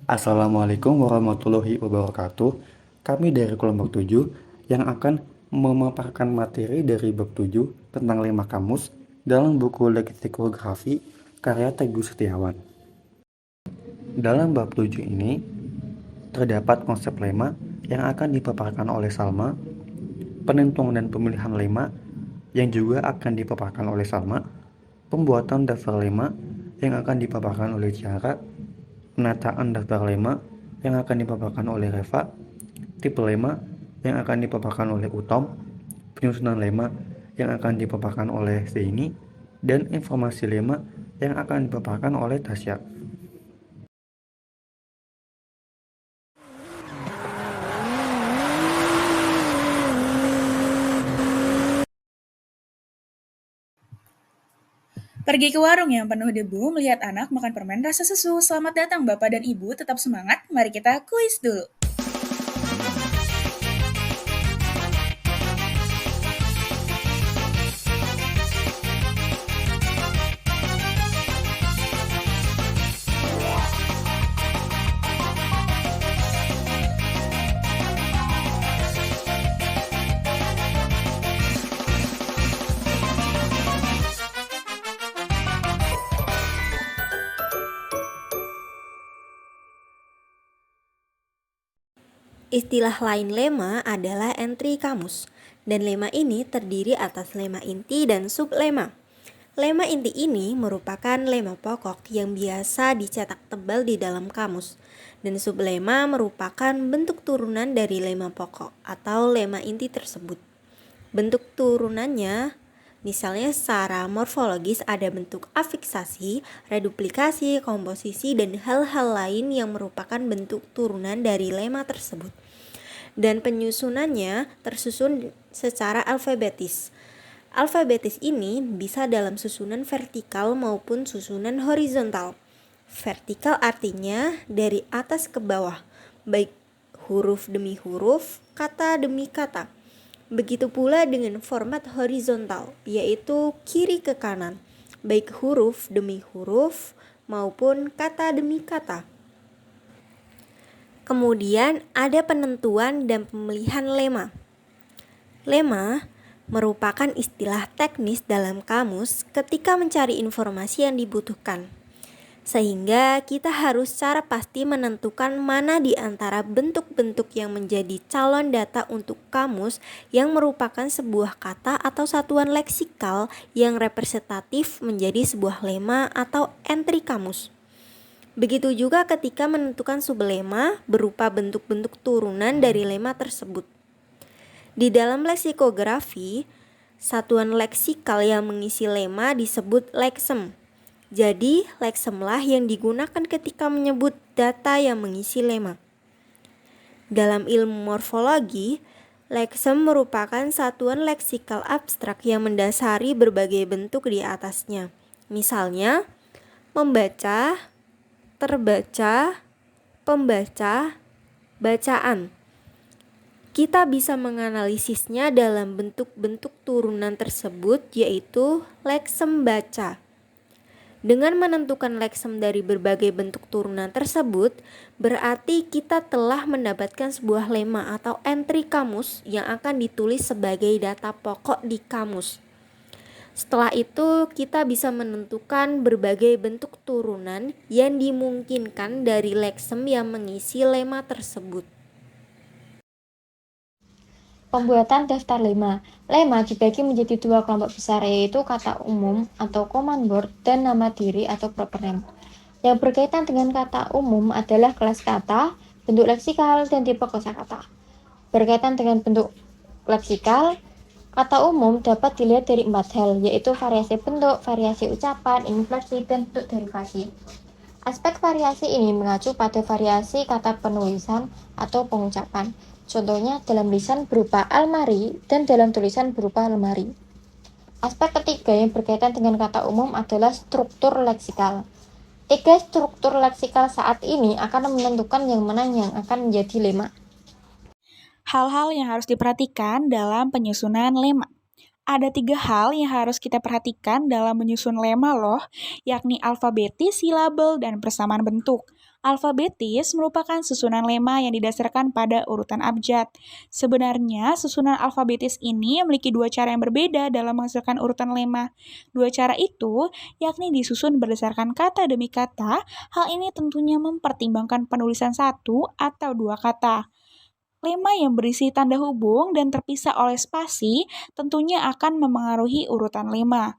Assalamualaikum warahmatullahi wabarakatuh. Kami dari kelompok 7 yang akan memaparkan materi dari bab 7 tentang lema kamus dalam buku Leksikografi karya Teguh Setiawan. Dalam bab 7 ini terdapat konsep lema yang akan dipaparkan oleh Salma, penentuan dan pemilihan lema yang juga akan dipaparkan oleh Salma, pembuatan daftar lema yang akan dipaparkan oleh Ciara, penataan daftar lema yang akan dipaparkan oleh Reva, tipe lema yang akan dipaparkan oleh Utom, penyusunan lema yang akan dipaparkan oleh Zaini, dan informasi lema yang akan dipaparkan oleh Tasya. Pergi ke warung yang penuh debu, melihat anak makan permen rasa susu. Selamat datang Bapak dan Ibu, tetap semangat. Mari kita kuis dulu. Istilah lain lema adalah entry kamus, dan lema ini terdiri atas lema inti dan sublema. Lema inti ini merupakan lema pokok yang biasa dicetak tebal di dalam kamus, dan sublema merupakan bentuk turunan dari lema pokok atau lema inti tersebut. Bentuk turunannya misalnya secara morfologis ada bentuk afiksasi, reduplikasi, komposisi, dan hal-hal lain yang merupakan bentuk turunan dari lema tersebut. Dan penyusunannya tersusun secara alfabetis. Alfabetis ini bisa dalam susunan vertikal maupun susunan horizontal. Vertikal artinya dari atas ke bawah, baik huruf demi huruf, kata demi kata. Begitu pula dengan format horizontal, yaitu kiri ke kanan, baik huruf demi huruf maupun kata demi kata. Kemudian ada penentuan dan pemilihan lema. Lema merupakan istilah teknis dalam kamus ketika mencari informasi yang dibutuhkan. Sehingga kita harus secara pasti menentukan mana di antara bentuk-bentuk yang menjadi calon data untuk kamus yang merupakan sebuah kata atau satuan leksikal yang representatif menjadi sebuah lema atau entry kamus. Begitu juga ketika menentukan sublema berupa bentuk-bentuk turunan dari lema tersebut. Di dalam leksikografi, satuan leksikal yang mengisi lema disebut leksem. Jadi, leksemlah yang digunakan ketika menyebut data yang mengisi lema. Dalam ilmu morfologi, leksem merupakan satuan leksikal abstrak yang mendasari berbagai bentuk di atasnya. Misalnya, membaca, terbaca, pembaca, bacaan. Kita bisa menganalisisnya dalam bentuk-bentuk turunan tersebut, yaitu leksem baca. Dengan menentukan leksem dari berbagai bentuk turunan tersebut, berarti kita telah mendapatkan sebuah lema atau entry kamus yang akan ditulis sebagai data pokok di kamus. Setelah itu, kita bisa menentukan berbagai bentuk turunan yang dimungkinkan dari leksem yang mengisi lema tersebut. Pembuatan daftar lema. Lema dibagi menjadi dua kelompok besar, yaitu kata umum atau common word dan nama diri atau proper name. Yang berkaitan dengan kata umum adalah kelas kata, bentuk leksikal, dan tipe kosakata. Berkaitan dengan bentuk leksikal, kata umum dapat dilihat dari 4 hal, yaitu variasi bentuk, variasi ucapan, infleksi, dan bentuk derivasi. Aspek variasi ini mengacu pada variasi kata penulisan atau pengucapan. Contohnya dalam lisan berupa almari dan dalam tulisan berupa lemari. Aspek ketiga yang berkaitan dengan kata umum adalah struktur leksikal. 3 struktur leksikal saat ini akan menentukan yang mana yang akan menjadi lema. Hal-hal yang harus diperhatikan dalam penyusunan lema. Ada 3 hal yang harus kita perhatikan dalam menyusun lema loh, yakni alfabetis, silabel, dan persamaan bentuk. Alfabetis merupakan susunan lema yang didasarkan pada urutan abjad. Sebenarnya, susunan alfabetis ini memiliki dua cara yang berbeda dalam menghasilkan urutan lema. Dua cara itu, yakni disusun berdasarkan kata demi kata, hal ini tentunya mempertimbangkan penulisan satu atau dua kata. Lema yang berisi tanda hubung dan terpisah oleh spasi tentunya akan memengaruhi urutan lema.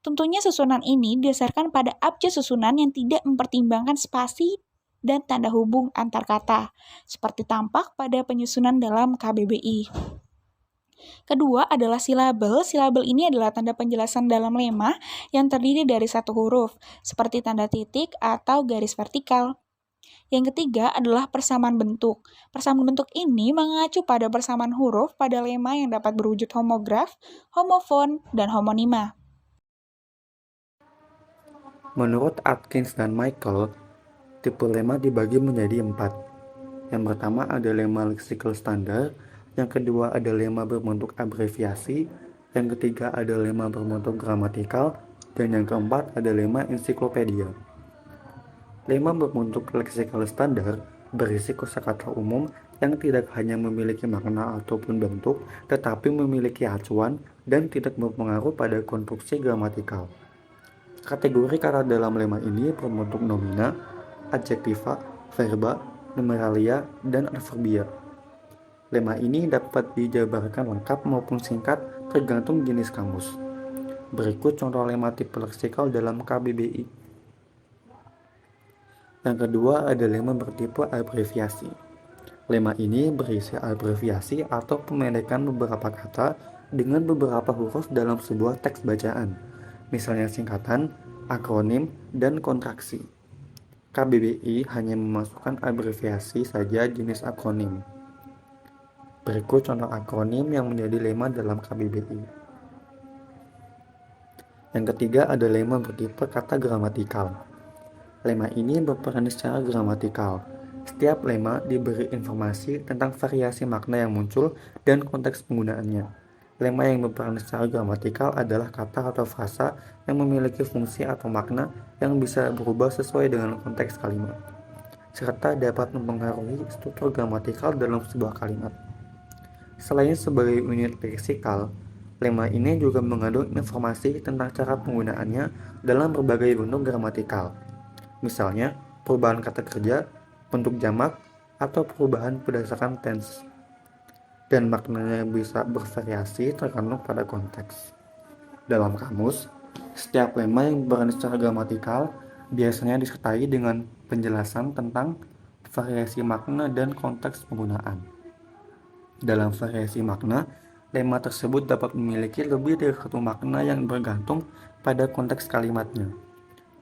Tentunya susunan ini didasarkan pada abjad susunan yang tidak mempertimbangkan spasi dan tanda hubung antar kata, seperti tampak pada penyusunan dalam KBBI. Kedua adalah silabel. Silabel ini adalah tanda penjelasan dalam lema yang terdiri dari satu huruf, seperti tanda titik atau garis vertikal. Yang ketiga adalah persamaan bentuk. Persamaan bentuk ini mengacu pada persamaan huruf pada lema yang dapat berwujud homograf, homofon, dan homonima. Menurut Atkins dan Michael, tipe lema dibagi menjadi 4. Yang pertama ada lema leksikal standar, yang kedua ada lema berbentuk abreviasi, yang ketiga ada lema berbentuk gramatikal, dan yang keempat ada lema ensiklopedia. Lema berbentuk leksikal standar berisi kosakata umum yang tidak hanya memiliki makna ataupun bentuk, tetapi memiliki acuan dan tidak berpengaruh pada konstruksi gramatikal. Kategori kata dalam lema ini berbentuk nomina, adjektiva, verba, numeralia, dan adverbia. Lema ini dapat dijabarkan lengkap maupun singkat tergantung jenis kamus. Berikut contoh lema tipe leksikal dalam KBBI. Yang kedua ada lema bertipe abreviasi. Lema ini berisi abreviasi atau pemendekan beberapa kata dengan beberapa huruf dalam sebuah teks bacaan, misalnya singkatan, akronim, dan kontraksi. KBBI hanya memasukkan abreviasi saja jenis akronim. Berikut contoh akronim yang menjadi lema dalam KBBI. Yang ketiga ada lema bertipe kata gramatikal. Lema ini berperan secara gramatikal. Setiap lema diberi informasi tentang variasi makna yang muncul dan konteks penggunaannya. Lema yang berperan secara gramatikal adalah kata atau frasa yang memiliki fungsi atau makna yang bisa berubah sesuai dengan konteks kalimat, serta dapat mempengaruhi struktur gramatikal dalam sebuah kalimat. Selain sebagai unit leksikal, lema ini juga mengandung informasi tentang cara penggunaannya dalam berbagai bentuk gramatikal. Misalnya, perubahan kata kerja, bentuk jamak, atau perubahan berdasarkan tense. Dan maknanya bisa bervariasi tergantung pada konteks. Dalam kamus, setiap lema yang berperan secara gramatikal biasanya disertai dengan penjelasan tentang variasi makna dan konteks penggunaan. Dalam variasi makna, lema tersebut dapat memiliki lebih dari satu makna yang bergantung pada konteks kalimatnya.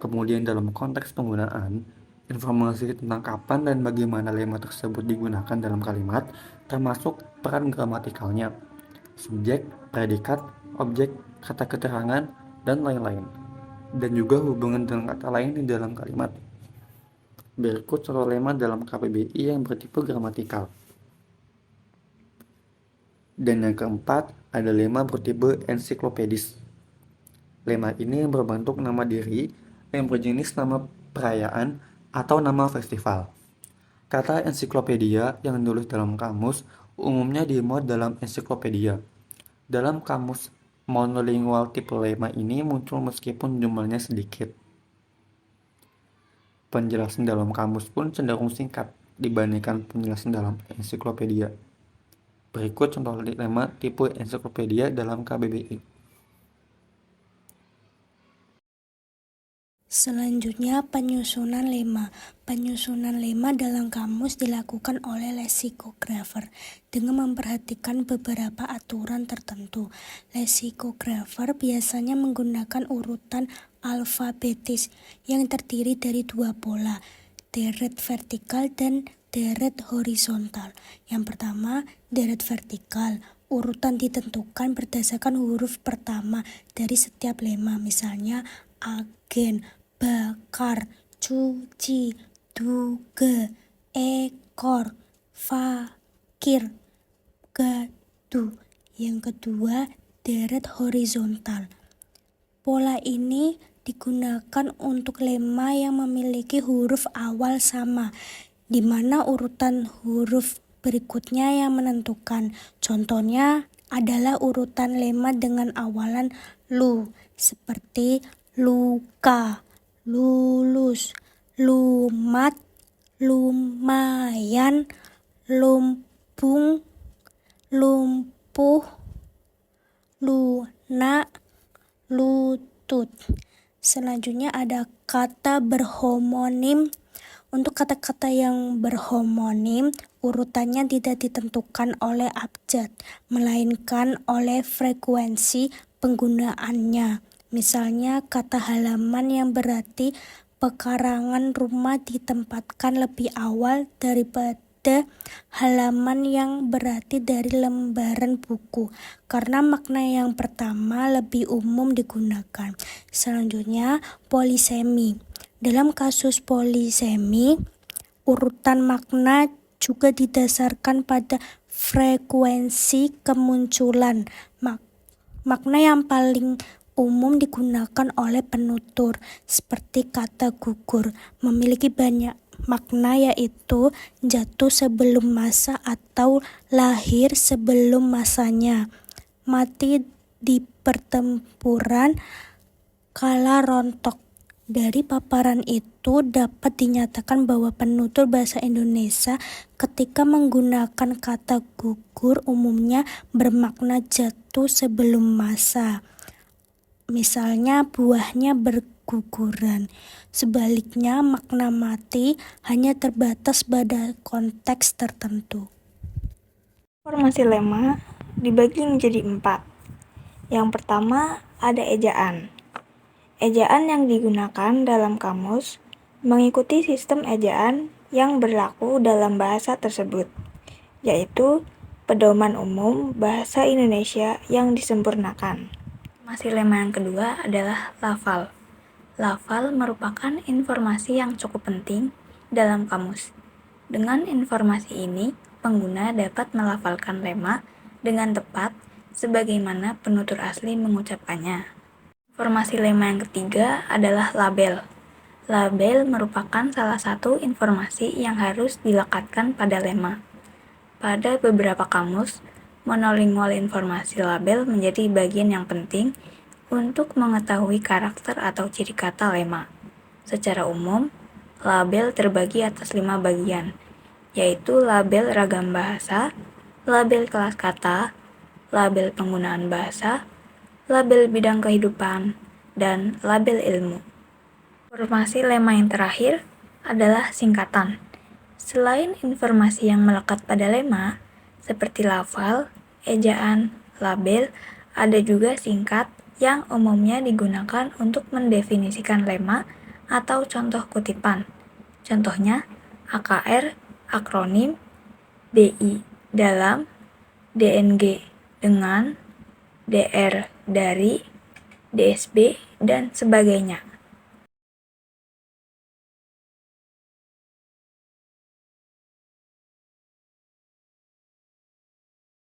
Kemudian dalam konteks penggunaan, informasi tentang kapan dan bagaimana lema tersebut digunakan dalam kalimat, termasuk peran gramatikalnya, subjek, predikat, objek, kata keterangan, dan lain-lain. Dan juga hubungan dengan kata lain di dalam kalimat. Berikut contoh lema dalam KBBI yang bertipe gramatikal. Dan yang keempat, ada lema bertipe ensiklopedis. Lema ini berbentuk nama diri yang berjenis nama perayaan atau nama festival. Kata ensiklopedia yang ditulis dalam kamus umumnya dimuat dalam ensiklopedia. Dalam kamus monolingual tipe lema ini muncul meskipun jumlahnya sedikit. Penjelasan dalam kamus pun cenderung singkat dibandingkan penjelasan dalam ensiklopedia. Berikut contoh lema tipe ensiklopedia dalam KBBI. Selanjutnya, penyusunan lema. Penyusunan lema dalam kamus dilakukan oleh leksikografer dengan memperhatikan beberapa aturan tertentu. Leksikografer biasanya menggunakan urutan alfabetis yang terdiri dari dua pola, deret vertikal dan deret horizontal. Yang pertama, deret vertikal. Urutan ditentukan berdasarkan huruf pertama dari setiap lema, misalnya agen, bakar, cuci, duga, ekor, fakir, gadu. Yang kedua, deret horizontal. Pola ini digunakan untuk lema yang memiliki huruf awal sama, di mana urutan huruf berikutnya yang menentukan. Contohnya adalah urutan lema dengan awalan lu, seperti luka, lulus, lumat, lumayan, lumpung, lumpuh, lunak, lutut. Selanjutnya ada kata berhomonim. Untuk kata-kata yang berhomonim, urutannya tidak ditentukan oleh abjad, melainkan oleh frekuensi penggunaannya. Misalnya kata halaman yang berarti pekarangan rumah ditempatkan lebih awal daripada halaman yang berarti dari lembaran buku, karena makna yang pertama lebih umum digunakan. Selanjutnya, polisemi. Dalam kasus polisemi, urutan makna juga didasarkan pada frekuensi kemunculan. Makna yang paling umum digunakan oleh penutur, seperti kata gugur, memiliki banyak makna, yaitu jatuh sebelum masa atau lahir sebelum masanya, mati di pertempuran, kala rontok. Dari paparan itu dapat dinyatakan bahwa penutur bahasa Indonesia ketika menggunakan kata gugur umumnya bermakna jatuh sebelum masa. Misalnya buahnya berguguran. Sebaliknya makna mati hanya terbatas pada konteks tertentu. Formasi lema dibagi menjadi 4. Yang pertama ada ejaan. Ejaan yang digunakan dalam kamus mengikuti sistem ejaan yang berlaku dalam bahasa tersebut, yaitu pedoman umum bahasa Indonesia yang disempurnakan. Formasi lema yang kedua adalah lafal. Lafal merupakan informasi yang cukup penting dalam kamus. Dengan informasi ini, pengguna dapat melafalkan lema dengan tepat sebagaimana penutur asli mengucapkannya. Formasi lema yang ketiga adalah label. Label merupakan salah satu informasi yang harus dilekatkan pada lema. Pada beberapa kamus, monolingual informasi label menjadi bagian yang penting untuk mengetahui karakter atau ciri kata lema. Secara umum, label terbagi atas 5 bagian, yaitu label ragam bahasa, label kelas kata, label penggunaan bahasa, label bidang kehidupan, dan label ilmu. Formasi lema yang terakhir adalah singkatan. Selain informasi yang melekat pada lema, seperti lafal, ejaan, label, ada juga singkat yang umumnya digunakan untuk mendefinisikan lema atau contoh kutipan. Contohnya, AKR, akronim, DI, dalam, DNG, dengan, DR, dari, DSB, dan sebagainya.